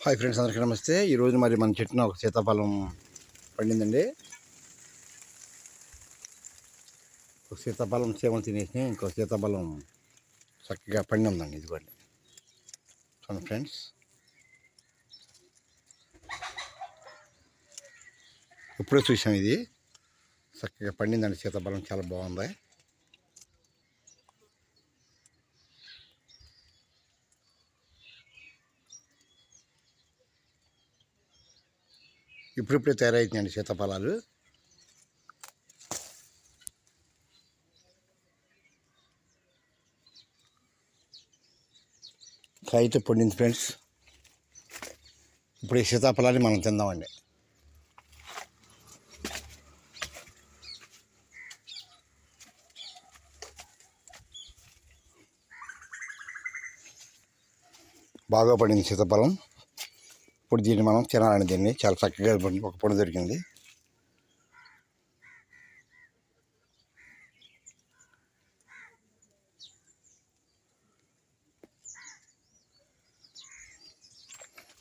Hi friends, అందరికీ నమస్తే. ఈరోజు మరి మన చెట్టున ఒక సీతాఫలం పండిందండి. ఒక సీతాఫలం చీమలు తినేసి ఇంకో సీతాఫలం చక్కగా పండి ఉందండి. ఇదిగోండి చూడండి ఫ్రెండ్స్, ఇప్పుడే చూసాం. ఇది చక్కగా పండిందండి సీతాఫలం, చాలా బాగుంది. ఇప్పుడిప్పుడే తయారవుతుందండి సీతాఫలాలు. కాయ అయితే పండింది ఫ్రెండ్స్. ఇప్పుడు ఈ సీతాఫలాన్ని మనం తిందామండి. బాగా పడింది సీతాఫలం. ఇప్పుడు దీన్ని మనం తినాలండి. దీన్ని చాలా చక్కగా ఒక పండు దొరికింది.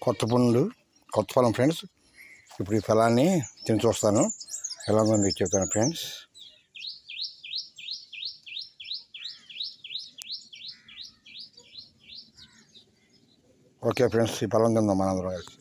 కొత్త ఫలం ఫ్రెండ్స్. ఇప్పుడు ఈ ఫలాన్ని తిని చూస్తాను, ఎలా ఉందో మీకు చెప్తాను ఫ్రెండ్స్. ఓకే ఫ్రెండ్స్, ఈ ఫలం తిందాం మనందరం కలిసి.